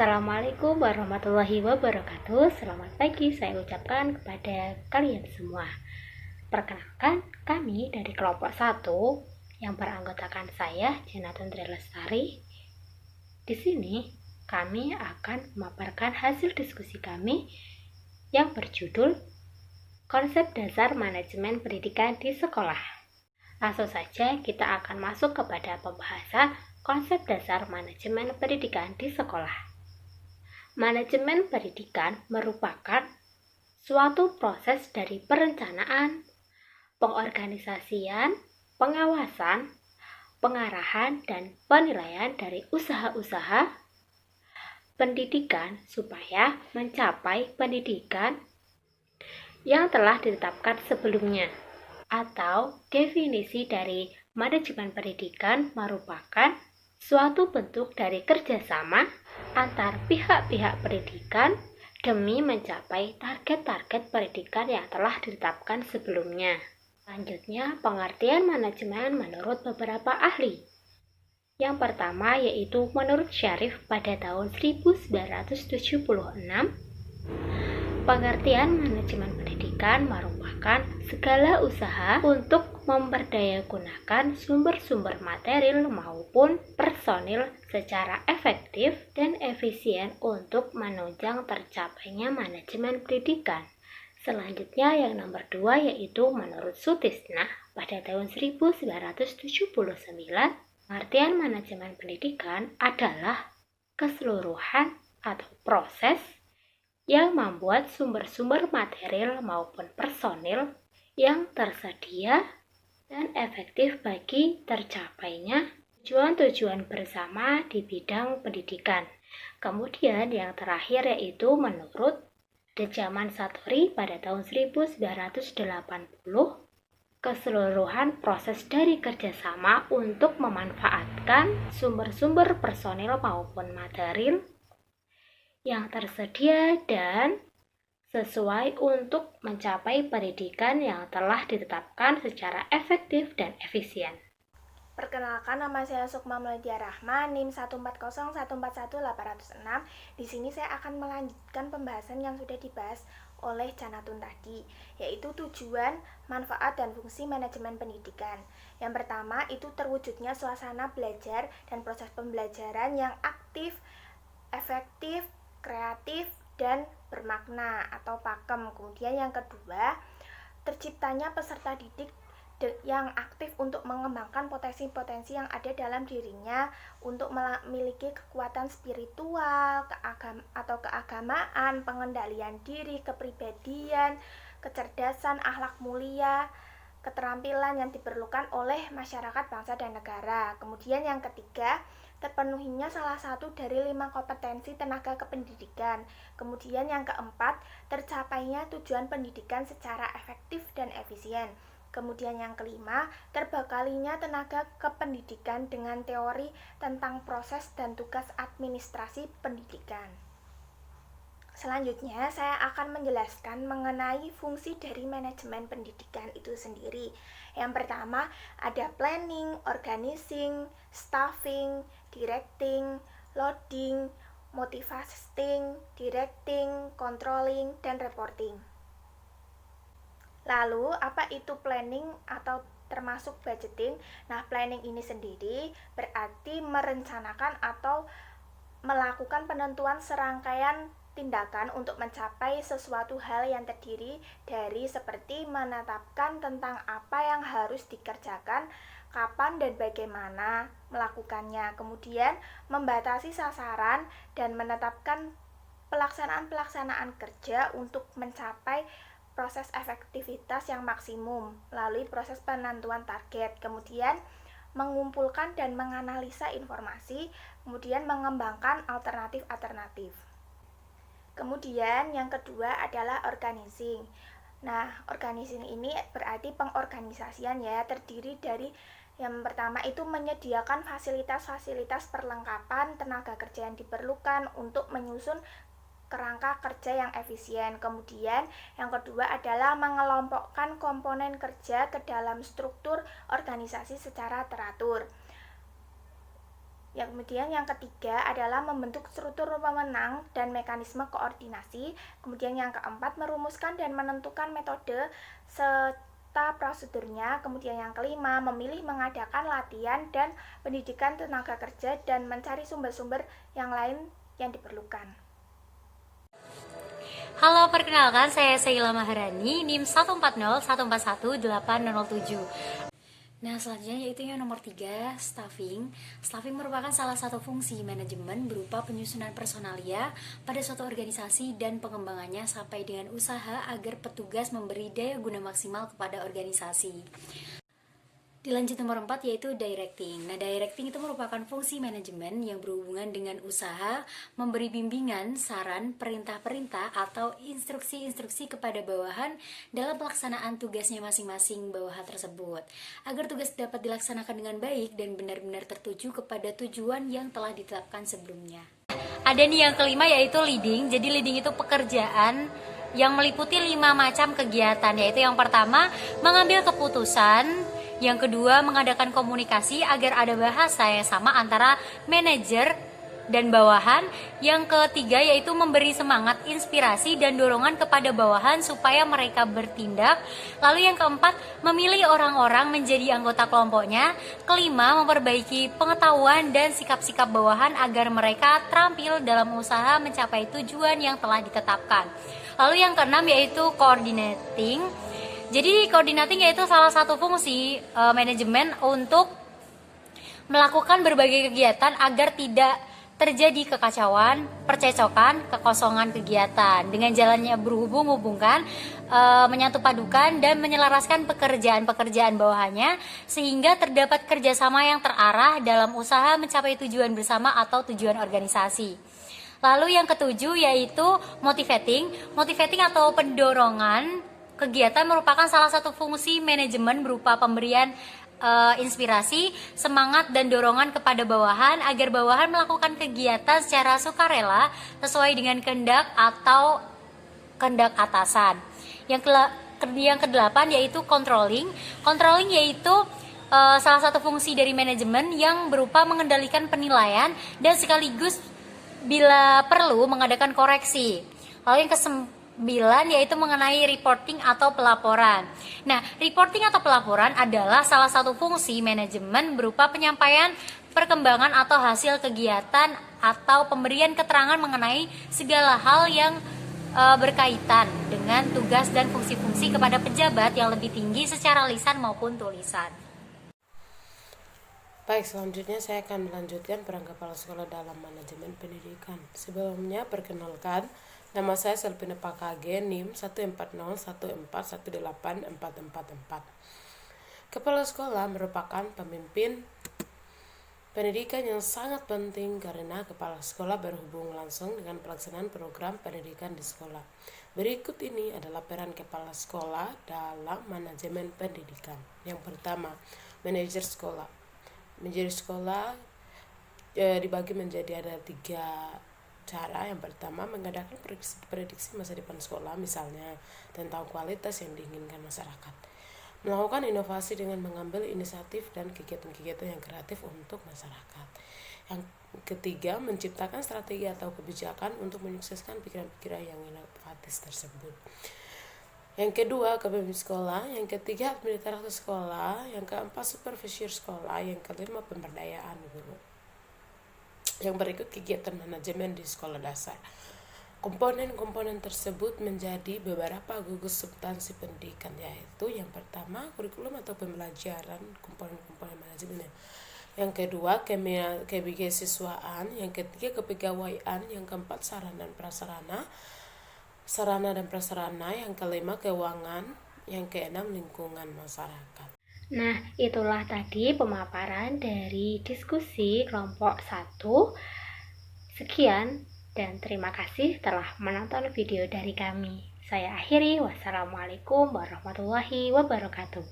Assalamualaikum warahmatullahi wabarakatuh. Selamat pagi saya ucapkan kepada kalian semua. Perkenalkan, kami dari kelompok 1 yang beranggotakan saya, Janatun Trilestari. Di sini kami akan memaparkan hasil diskusi kami yang berjudul Konsep Dasar Manajemen Pendidikan di Sekolah. Langsung saja kita akan masuk kepada pembahasan konsep dasar manajemen pendidikan di sekolah. Manajemen pendidikan merupakan suatu proses dari perencanaan, pengorganisasian, pengawasan, pengarahan, dan penilaian dari usaha-usaha pendidikan supaya mencapai pendidikan yang telah ditetapkan sebelumnya. Atau definisi dari manajemen pendidikan merupakan suatu bentuk dari kerjasama antar pihak-pihak pendidikan demi mencapai target-target pendidikan yang telah ditetapkan sebelumnya. Selanjutnya, pengertian manajemen menurut beberapa ahli. Yang pertama yaitu menurut Syarif pada tahun 1976, pengertian manajemen pendidikan merupakan segala usaha untuk memberdayagunakan sumber-sumber material maupun personil secara efektif dan efisien untuk menunjang tercapainya manajemen pendidikan. Selanjutnya yang nomor 2 yaitu menurut Sutisna pada tahun 1979, pengertian manajemen pendidikan adalah keseluruhan atau proses yang membuat sumber-sumber material maupun personil yang tersedia dan efektif bagi tercapainya tujuan-tujuan bersama di bidang pendidikan. Kemudian yang terakhir yaitu menurut Dejaman Satori pada tahun 1980, keseluruhan proses dari kerjasama untuk memanfaatkan sumber-sumber personil maupun material yang tersedia dan sesuai untuk mencapai pendidikan yang telah ditetapkan secara efektif dan efisien. Perkenalkan, nama saya Sukma Meladia Rahma, NIM 140141806. Di sini saya akan melanjutkan pembahasan yang sudah dibahas oleh Janatun tadi, yaitu tujuan, manfaat, dan fungsi manajemen pendidikan. Yang pertama, itu terwujudnya suasana belajar dan proses pembelajaran yang aktif, efektif, kreatif, dan bermakna atau pakem. Kemudian yang kedua, terciptanya peserta didik yang aktif untuk mengembangkan potensi-potensi yang ada dalam dirinya untuk memiliki kekuatan spiritual, keagamaan, pengendalian diri, kepribadian, kecerdasan, akhlak mulia, keterampilan yang diperlukan oleh masyarakat, bangsa, dan negara. Kemudian yang ketiga, terpenuhinya salah satu dari 5 kompetensi tenaga kependidikan. Kemudian yang keempat, tercapainya tujuan pendidikan secara efektif dan efisien. Kemudian yang kelima, terbekalinya tenaga kependidikan dengan teori tentang proses dan tugas administrasi pendidikan. Selanjutnya, saya akan menjelaskan mengenai fungsi dari manajemen pendidikan itu sendiri. Yang pertama, ada planning, organizing, staffing, directing, loading, motivating, directing, controlling, dan reporting. Lalu, apa itu planning atau termasuk budgeting? Nah, planning ini sendiri berarti merencanakan atau melakukan penentuan serangkaian tindakan untuk mencapai sesuatu hal yang terdiri dari seperti menetapkan tentang apa yang harus dikerjakan, kapan dan bagaimana melakukannya, kemudian membatasi sasaran dan menetapkan pelaksanaan kerja untuk mencapai proses efektivitas yang maksimum melalui proses penentuan target, kemudian mengumpulkan dan menganalisa informasi, kemudian mengembangkan alternatif-alternatif. Kemudian yang kedua adalah organizing. Nah, organizing ini berarti pengorganisasian ya, terdiri dari yang pertama itu menyediakan fasilitas-fasilitas perlengkapan tenaga kerja yang diperlukan untuk menyusun kerangka kerja yang efisien. Kemudian yang kedua adalah mengelompokkan komponen kerja ke dalam struktur organisasi secara teratur. Kemudian yang ketiga adalah membentuk struktur pemenang dan mekanisme koordinasi. Kemudian yang keempat merumuskan dan menentukan metode serta prosedurnya. Kemudian yang kelima memilih mengadakan latihan dan pendidikan tenaga kerja dan mencari sumber-sumber yang lain yang diperlukan. Halo, perkenalkan saya Sheila Maharani, NIM 1401418007. Nah, selanjutnya yaitu yang nomor 3, staffing. Staffing merupakan salah satu fungsi manajemen berupa penyusunan personalia pada suatu organisasi dan pengembangannya sampai dengan usaha agar petugas memberi daya guna maksimal kepada organisasi. Dilanjut nomor 4 yaitu directing. Nah, directing itu merupakan fungsi manajemen yang berhubungan dengan usaha, memberi bimbingan, saran, perintah-perintah atau instruksi-instruksi kepada bawahan dalam pelaksanaan tugasnya masing-masing bawahan tersebut, agar tugas dapat dilaksanakan dengan baik dan benar-benar tertuju kepada tujuan yang telah ditetapkan sebelumnya. Ada nih yang kelima yaitu leading. Jadi leading itu pekerjaan yang meliputi 5 macam kegiatan, yaitu yang pertama mengambil keputusan, yang kedua, mengadakan komunikasi agar ada bahasa yang sama antara manajer dan bawahan. Yang ketiga, yaitu memberi semangat, inspirasi, dan dorongan kepada bawahan supaya mereka bertindak. Lalu yang keempat, memilih orang-orang menjadi anggota kelompoknya. Kelima, memperbaiki pengetahuan dan sikap-sikap bawahan agar mereka terampil dalam usaha mencapai tujuan yang telah ditetapkan. Lalu yang keenam, yaitu coordinating. Jadi coordinating yaitu salah satu fungsi manajemen untuk melakukan berbagai kegiatan agar tidak terjadi kekacauan, percecokan, kekosongan kegiatan dengan jalannya berhubung-hubungkan, menyatu padukan dan menyelaraskan pekerjaan-pekerjaan bawahannya sehingga terdapat kerjasama yang terarah dalam usaha mencapai tujuan bersama atau tujuan organisasi. Lalu yang ketujuh yaitu motivating. Motivating atau pendorongan kegiatan merupakan salah satu fungsi manajemen berupa pemberian inspirasi, semangat, dan dorongan kepada bawahan agar bawahan melakukan kegiatan secara sukarela sesuai dengan kehendak atau kehendak atasan. Yang kedelapan yaitu controlling. Controlling yaitu salah satu fungsi dari manajemen yang berupa mengendalikan penilaian dan sekaligus bila perlu mengadakan koreksi. Lalu yang ke-9 yaitu mengenai reporting atau pelaporan. Nah, reporting atau pelaporan adalah salah satu fungsi manajemen berupa penyampaian perkembangan atau hasil kegiatan atau pemberian keterangan mengenai segala hal yang berkaitan dengan tugas dan fungsi-fungsi kepada pejabat yang lebih tinggi secara lisan maupun tulisan. Baik, selanjutnya saya akan melanjutkan peran kepala sekolah dalam manajemen pendidikan. Sebelumnya, perkenalkan, nama saya Selvina Pakage, NIM 1401418444. Kepala sekolah merupakan pemimpin pendidikan yang sangat penting karena kepala sekolah berhubung langsung dengan pelaksanaan program pendidikan di sekolah. Berikut ini adalah peran kepala sekolah dalam manajemen pendidikan. Yang pertama, manajer sekolah. Manajer sekolah dibagi menjadi ada 3 cara. Yang pertama, mengadakan prediksi masa depan sekolah, misalnya tentang kualitas yang diinginkan masyarakat. Melakukan inovasi dengan mengambil inisiatif dan kegiatan-kegiatan yang kreatif untuk masyarakat. Yang ketiga, menciptakan strategi atau kebijakan untuk menyukseskan pikiran-pikiran yang inovatif tersebut. Yang kedua, kepemimpinan sekolah. Yang ketiga, administrator sekolah. Yang keempat, supervisor sekolah. Yang kelima, pemberdayaan guru. Yang berikut kegiatan manajemen di sekolah dasar. Komponen-komponen tersebut menjadi beberapa gugus substansi pendidikan, yaitu yang pertama, kurikulum atau pembelajaran, komponen-komponen manajemen. Yang kedua, kebihasiswaan. Yang ketiga, kepegawaian. Yang keempat, sarana dan prasarana. Yang kelima, keuangan. Yang keenam, lingkungan masyarakat. Nah, itulah tadi pemaparan dari diskusi kelompok 1. Sekian dan terima kasih telah menonton video dari kami. Saya akhiri, wassalamualaikum warahmatullahi wabarakatuh.